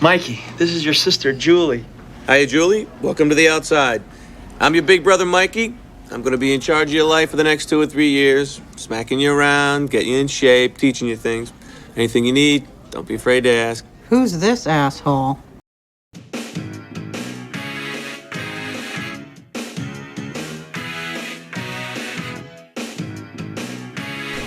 Mikey, this is your sister, Julie. Hiya, Julie. Welcome to the outside. I'm your big brother, Mikey. I'm going to be in charge of your life for the next 2 or 3 years, smacking you around, getting you in shape, teaching you things. Anything you need, don't be afraid to ask. Who's this asshole?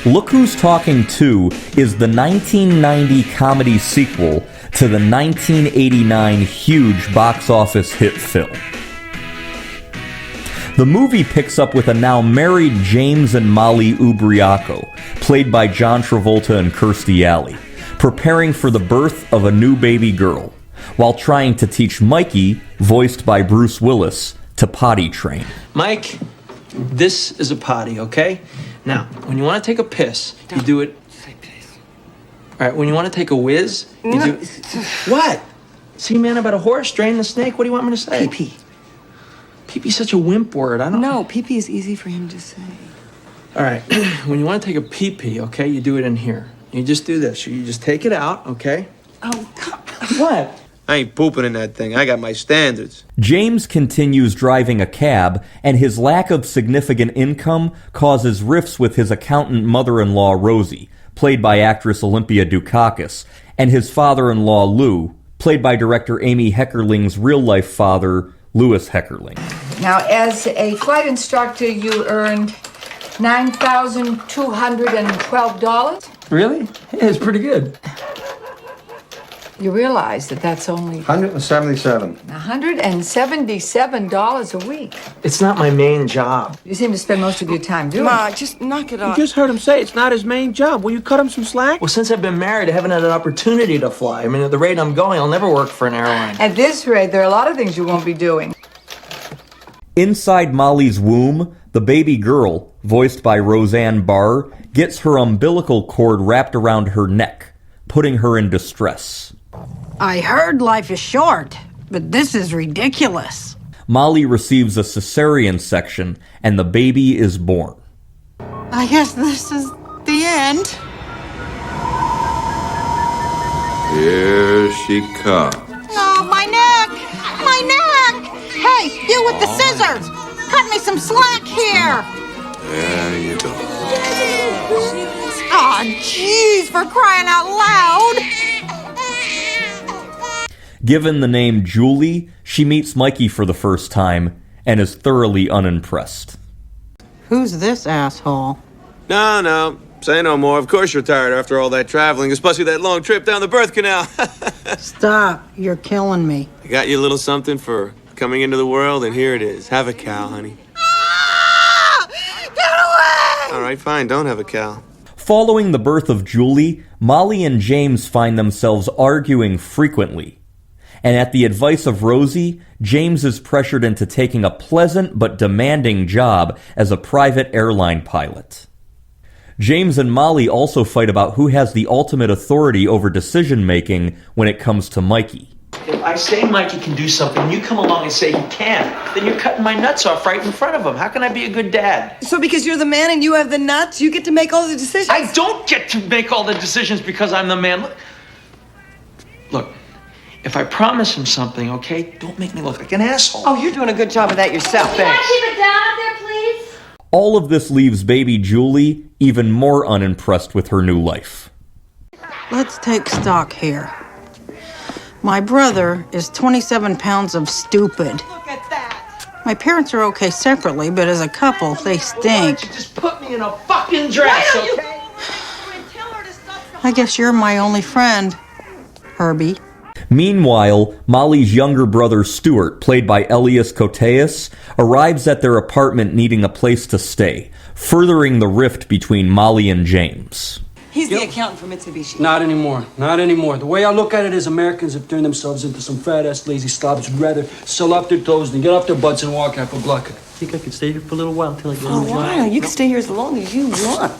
Look Who's Talking 2 is the 1990 comedy sequel to the 1989 huge box office hit film. The movie picks up with a now married James and Molly Ubriaco, played by John Travolta and Kirstie Alley, preparing for the birth of a new baby girl, while trying to teach Mikey, voiced by Bruce Willis, to potty train. Mike, this is a potty, okay? Now, when you want to take a piss, you do it... All right, when you want to take a whiz, you do... What? See, man, about a horse, drain the snake, what do you want me to say? Pee-pee. Pee-pee's such a wimp word, I don't... No, pee-pee is easy for him to say. All right, when you want to take a pee-pee, okay, you do it in here. You just do this. You just take it out, okay? Oh, God. What? I ain't pooping in that thing. I got my standards. James continues driving a cab, and his lack of significant income causes rifts with his accountant mother-in-law, Rosie, played by actress Olympia Dukakis, and his father-in-law, Lou, played by director Amy Heckerling's real-life father, Louis Heckerling. Now, as a flight instructor, you earned $9,212. Really? Yeah, it's pretty good. You realize that that's only $177. $177 a week. It's not my main job. You seem to spend most of your time doing Ma, it. just knock it off. You just heard him say it's not his main job. Will you cut him some slack? Well, since I've been married, I haven't had an opportunity to fly. I mean, at the rate I'm going, I'll never work for an airline. At this rate, there are a lot of things you won't be doing. Inside Molly's womb, the baby girl, voiced by Roseanne Barr, gets her umbilical cord wrapped around her neck, putting her in distress. I heard life is short, but this is ridiculous. Molly receives a cesarean section, and the baby is born. I guess this is the end. Here she comes. Oh, my neck! My neck! Hey, you with the scissors! Cut me some slack here! There you go. Oh, jeez, for crying out loud! Given the name Julie, she meets Mikey for the first time and is thoroughly unimpressed. Who's this asshole? No. Say no more. Of course you're tired after all that traveling, especially that long trip down the birth canal. Stop, you're killing me. I got you a little something for coming into the world, and here it is. Have a cow, honey. Ah! Get away! All right, fine. Don't have a cow. Following the birth of Julie, Molly and James find themselves arguing frequently. And at the advice of Rosie, James is pressured into taking a pleasant but demanding job as a private airline pilot. James and Molly also fight about who has the ultimate authority over decision-making when it comes to Mikey. If I say Mikey can do something, and you come along and say he can't, then you're cutting my nuts off right in front of him. How can I be a good dad? So because you're the man and you have the nuts, you get to make all the decisions? I don't get to make all the decisions because I'm the man. Look, if I promise him something, okay, don't make me look like an asshole. Oh, you're doing a good job of that yourself. Can I keep it down up there, please? All of this leaves baby Julie even more unimpressed with her new life. Let's take stock here. My brother is 27 pounds of stupid. Look at that. My parents are okay separately, but as a couple, they Why stink. don't you just put me in a fucking dress, okay? I guess you're my only friend, Herbie. Meanwhile, Molly's younger brother Stewart, played by Elias Koteas, arrives at their apartment needing a place to stay, furthering the rift between Molly and James. He's the accountant for Mitsubishi. Not anymore. Not anymore. The way I look at it is Americans have turned themselves into some fat-ass lazy slobs who'd rather sell up their toes than get off their butts and walk half a block. I think I could stay here for a little while until I get For a while. You can stay here as long as you want.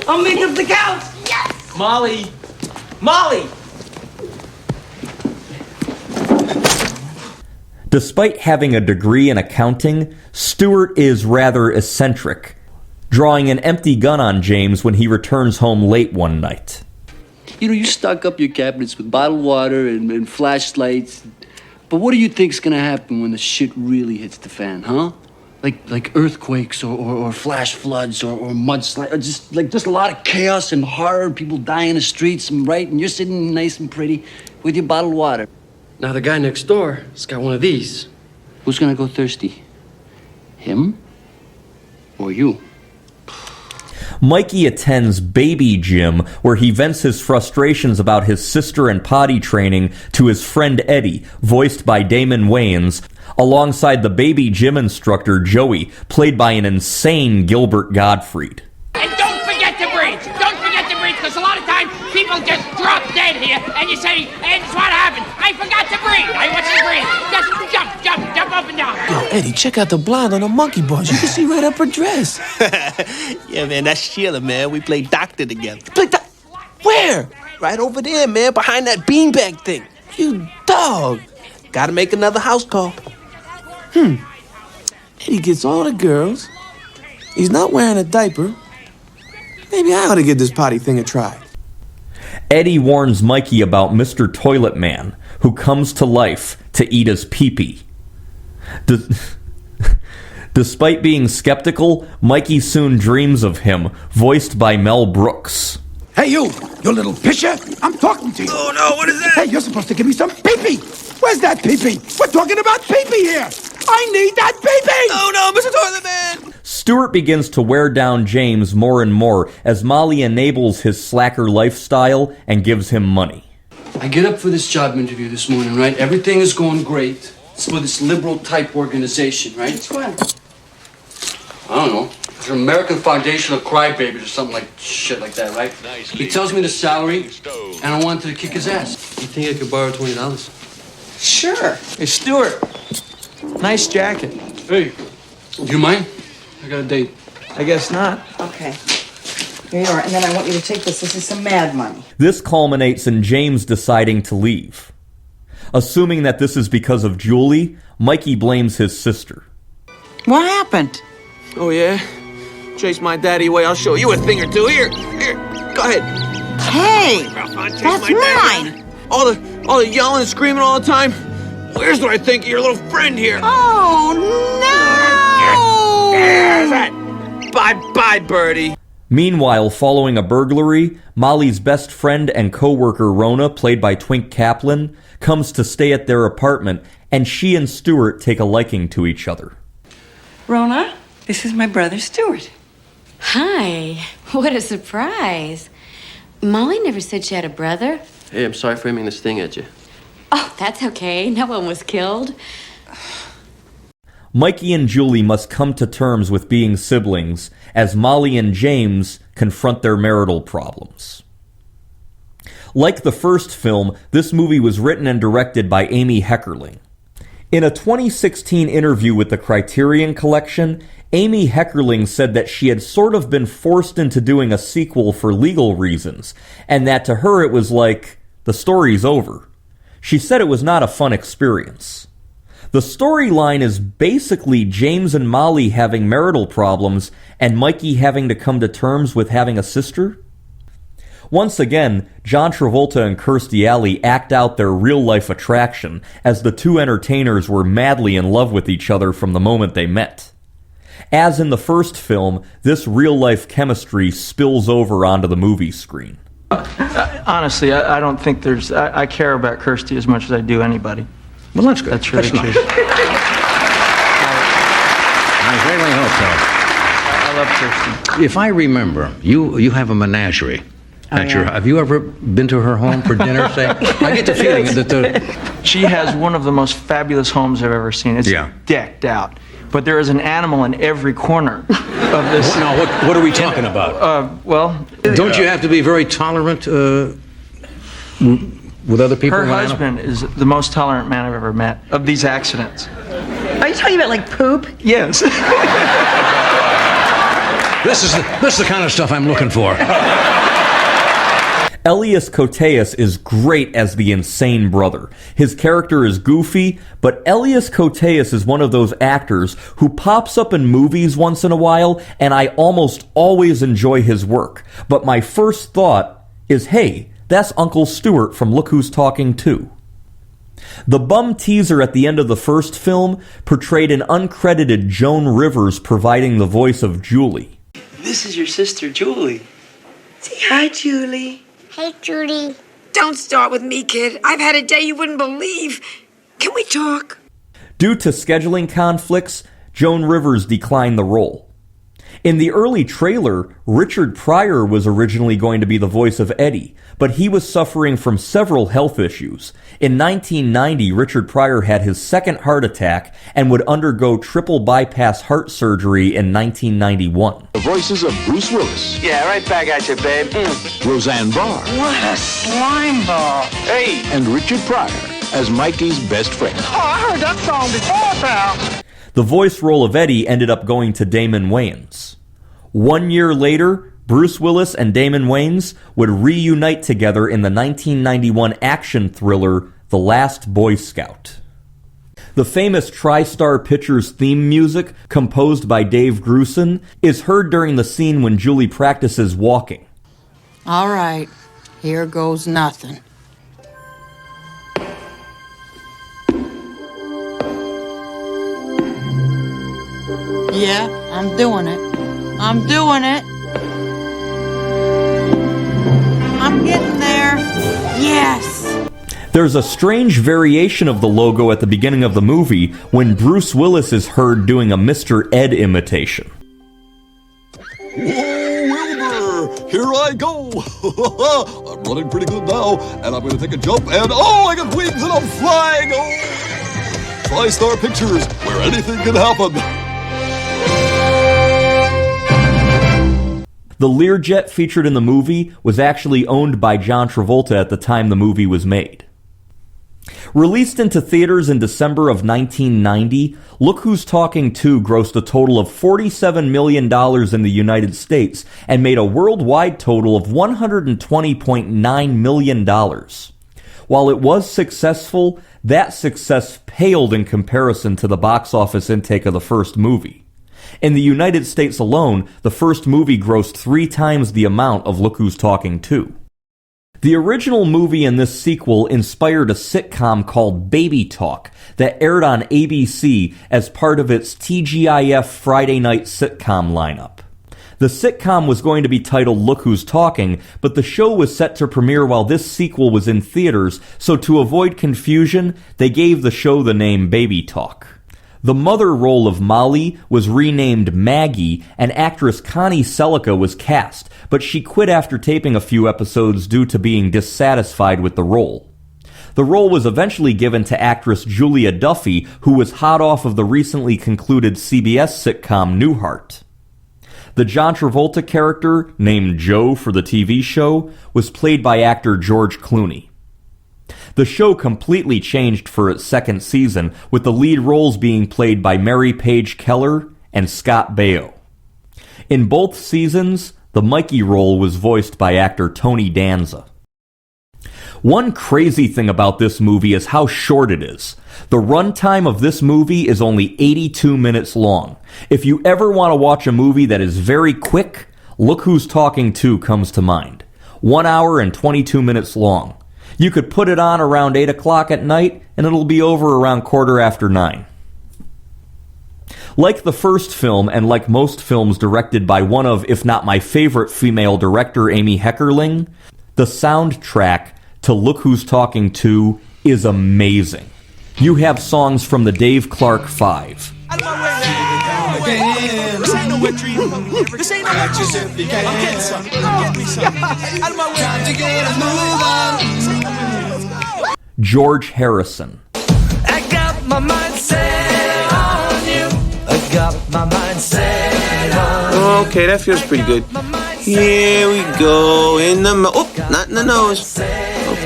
I'll make up the couch. Yes! Molly! Molly! Despite having a degree in accounting, Stewart is rather eccentric, drawing an empty gun on James when he returns home late one night. You stock up your cabinets with bottled water and flashlights. But what do you think's gonna happen when the shit really hits the fan, huh? Like earthquakes or flash floods or mudslides, or just a lot of chaos and horror, people dying in the streets, and right? And you're sitting nice and pretty with your bottled water. Now the guy next door has got one of these. Who's gonna go thirsty? Him or you? Mikey attends baby gym, where he vents his frustrations about his sister and potty training to his friend Eddie, voiced by Damon Wayans, alongside the baby gym instructor Joey, played by an insane Gilbert Gottfried. And don't forget to breathe. Don't forget to breathe, because a lot of times people just drop dead here, and you say, and it's what happened. I forgot to breathe. I want you to breathe. Just jump up and down. Yo, Eddie, check out the blonde on the monkey bars. You can see right up her dress. Yeah, man, that's Sheila, man. We played doctor together. Where? Right over there, man, behind that beanbag thing. You dog. Gotta make another house call. Eddie gets all the girls. He's not wearing a diaper. Maybe I ought to give this potty thing a try. Eddie warns Mikey about Mr. Toilet Man, who comes to life to eat his pee-pee. Despite being skeptical, Mikey soon dreams of him, voiced by Mel Brooks. Hey, you little pisher! I'm talking to you! Oh, no, what is that? Hey, you're supposed to give me some pee-pee! Where's that pee-pee? We're talking about pee-pee here! I need that pee-pee! Oh, no, Mr. Toilet Man! Stewart begins to wear down James more and more as Molly enables his slacker lifestyle and gives him money. I get up for this job interview this morning, right? Everything is going great. It's for this liberal-type organization, right? Which one? I don't know. It's an American Foundation of Crybabies or something like shit like that, right? He tells me the salary, and I wanted to kick his ass. You think I could borrow $20? Sure. Hey, Stewart. Nice jacket. Hey, do you mind? I got a date. I guess not. Okay. Here you are. And then I want you to take this. This is some mad money. This culminates in James deciding to leave. Assuming that this is because of Julie, Mikey blames his sister. What happened? Oh, yeah? Chase my daddy away. I'll show you a thing or two. Here, go ahead. Hey! Chase That's my daddy. mine! All the yelling and screaming all the time. Where's what I think of your little friend here? Oh, no! There's that. Bye, Birdie. Meanwhile, following a burglary, Molly's best friend and co-worker Rona, played by Twink Caplan, comes to stay at their apartment, and she and Stewart take a liking to each other. Rona, this is my brother Stewart. Hi. What a surprise. Molly never said she had a brother. Hey, I'm sorry for aiming this thing at you. Oh, that's okay. No one was killed. Mikey and Julie must come to terms with being siblings as Molly and James confront their marital problems. Like the first film, this movie was written and directed by Amy Heckerling. In a 2016 interview with the Criterion Collection, Amy Heckerling said that she had sort of been forced into doing a sequel for legal reasons, and that to her it was like, the story's over. She said it was not a fun experience. The storyline is basically James and Molly having marital problems and Mikey having to come to terms with having a sister. Once again, John Travolta and Kirstie Alley act out their real-life attraction as the two entertainers were madly in love with each other from the moment they met. As in the first film, this real-life chemistry spills over onto the movie screen. Honestly, I don't think I care about Kirstie as much as I do anybody. Well, that's good. That's really true. I certainly hope I love Kirstie. so. If I remember, you have a menagerie. Have you ever been to her home for dinner? Say, I get the feeling that She has one of the most fabulous homes I've ever seen. It's decked out. But there is an animal in every corner of this. Now, what are we talking about? Don't you have to be very tolerant with other people? Her husband is the most tolerant man I've ever met of these accidents. Are you talking about like poop? Yes. This is the kind of stuff I'm looking for. Elias Koteas is great as the insane brother. His character is goofy, but Elias Koteas is one of those actors who pops up in movies once in a while, and I almost always enjoy his work. But my first thought is, hey, That's Uncle Stewart from Look Who's Talking 2. The bum teaser at the end of the first film portrayed an uncredited Joan Rivers providing the voice of Julie. This is your sister, Julie. Say hi, Julie. Hey, Judy. Don't start with me, kid. I've had a day you wouldn't believe. Can we talk? Due to scheduling conflicts, Joan Rivers declined the role. In the early trailer, Richard Pryor was originally going to be the voice of Eddie, but he was suffering from several health issues. In 1990, Richard Pryor had his second heart attack and would undergo triple bypass heart surgery in 1991. The voices of Bruce Willis. Yeah, right back at you, babe. Roseanne Barr. What a slime ball. Hey. And Richard Pryor as Mikey's best friend. Oh, I heard that song before, pal. The voice role of Eddie ended up going to Damon Wayans. 1 year later, Bruce Willis and Damon Wayans would reunite together in the 1991 action thriller The Last Boy Scout. The famous TriStar Pictures theme music, composed by Dave Grusin, is heard during the scene when Julie practices walking. All right, here goes nothing. Yeah, I'm doing it. I'm doing it. I'm getting there. Yes. There's a strange variation of the logo at the beginning of the movie when Bruce Willis is heard doing a Mr. Ed imitation. Whoa, Wilbur! Here I go! I'm running pretty good now, and I'm going to take a jump, and oh, I got wings and I'm flying! Oh! TriStar Pictures, where anything can happen. The Learjet featured in the movie was actually owned by John Travolta at the time the movie was made. Released into theaters in December of 1990, Look Who's Talking 2 grossed a total of $47 million in the United States and made a worldwide total of $120.9 million. While it was successful, that success paled in comparison to the box office intake of the first movie. In the United States alone, the first movie grossed 3 times the amount of Look Who's Talking 2. The original movie and this sequel inspired a sitcom called Baby Talk that aired on ABC as part of its TGIF Friday night sitcom lineup. The sitcom was going to be titled Look Who's Talking, but the show was set to premiere while this sequel was in theaters, so to avoid confusion, they gave the show the name Baby Talk. The mother role of Molly was renamed Maggie, and actress Connie Selica was cast, but she quit after taping a few episodes due to being dissatisfied with the role. The role was eventually given to actress Julia Duffy, who was hot off of the recently concluded CBS sitcom Newhart. The John Travolta character, named Joe for the TV show, was played by actor George Clooney. The show completely changed for its second season, with the lead roles being played by Mary Page Keller and Scott Baio. In both seasons, the Mikey role was voiced by actor Tony Danza. One crazy thing about this movie is how short it is. The runtime of this movie is only 82 minutes long. If you ever want to watch a movie that is very quick, Look Who's Talking 2 comes to mind. 1 hour and 22 minutes long. You could put it on around 8 o'clock at night, and it'll be over around 9:15. Like the first film, and like most films directed by one of, if not my favorite female director, Amy Heckerling, the soundtrack to Look Who's Talking 2 is amazing. You have songs from the Dave Clark 5. This ain't no wet dream. This ain't no wet dream. I'm getting some. Get me some. Out of my way. Time to get a move on. George Harrison. I got my mind set on you. I got my mind set on you. Okay, that feels pretty good. Here we go in the not in the nose.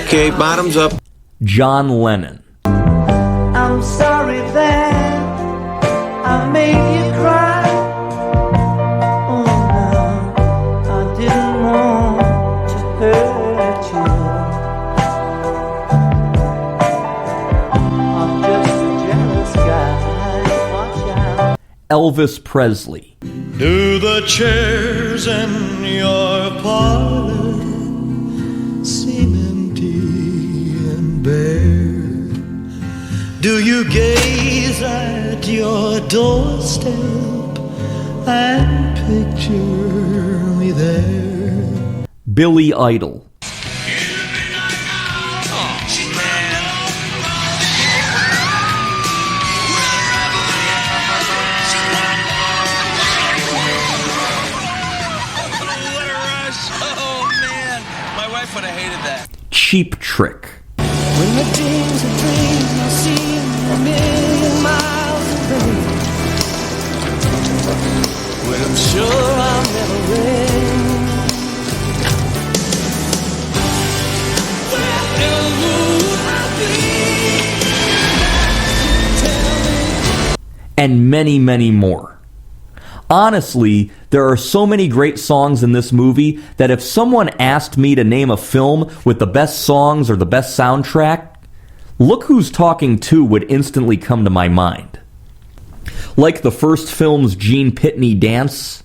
Okay, bottoms up. John Lennon. I'm sorry that I made you cry. Oh no, I didn't want to hurt you. I'm just a jealous guy. Watch out. Elvis Presley. Do the chairs in your parlor see me? Do you gaze at your doorstep and picture me there? Billy Idol. Would have hated that. Cheap Trick. When the dream's a dream, I see a million miles away. Well, I'm sure I'll never win. Where would I be? And many, many more. Honestly, there are so many great songs in this movie that if someone asked me to name a film with the best songs or the best soundtrack, Look Who's Talking 2 would instantly come to my mind. Like the first film's Gene Pitney dance,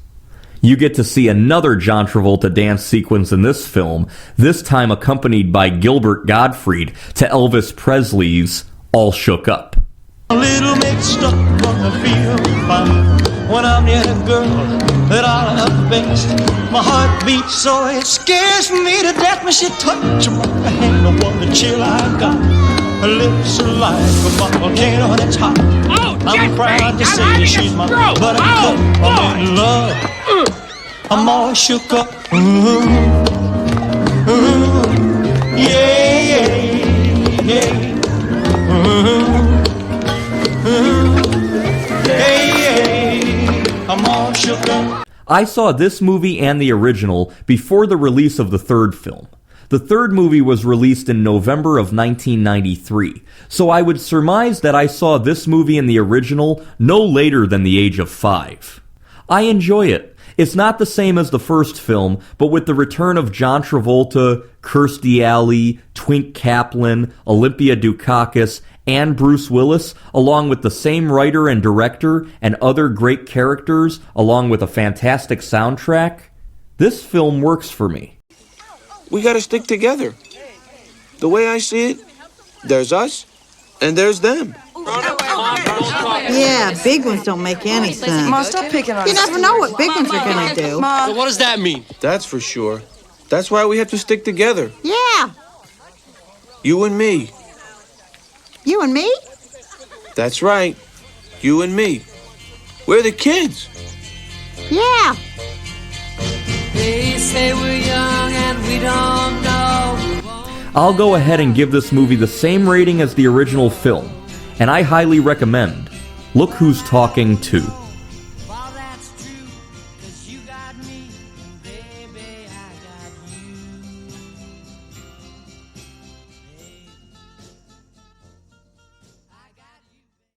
you get to see another John Travolta dance sequence in this film, this time accompanied by Gilbert Gottfried to Elvis Presley's All Shook Up. A little mixed up, but I feel fine when I'm near a girl that I love best. My heart beats so it scares me to death when she touches my hand. No wonder chill I got. Her lips are like a volcano that's hot. Oh, I'm proud to say she's my but I'm in love. I'm all shook up. Ooh, ooh, yeah, yeah, yeah. Ooh. I saw this movie and the original before the release of the third film. The third movie was released in November of 1993, so I would surmise that I saw this movie and the original no later than the age of 5. I enjoy it. It's not the same as the first film, but with the return of John Travolta, Kirstie Alley, Twink Caplan, Olympia Dukakis, and Bruce Willis, along with the same writer and director and other great characters, along with a fantastic soundtrack, this film works for me. We gotta stick together. The way I see it, there's us and there's them. Yeah, big ones don't make any sense. Mom, stop picking on us. You never know what big ones are gonna do. So what does that mean? That's for sure. That's why we have to stick together. Yeah. You and me. You and me? That's right. You and me. We're the kids. Yeah. They say we're young and we don't know. I'll go ahead and give this movie the same rating as the original film, and I highly recommend Look Who's Talking 2. Well, that's true, 'cause you got me, baby.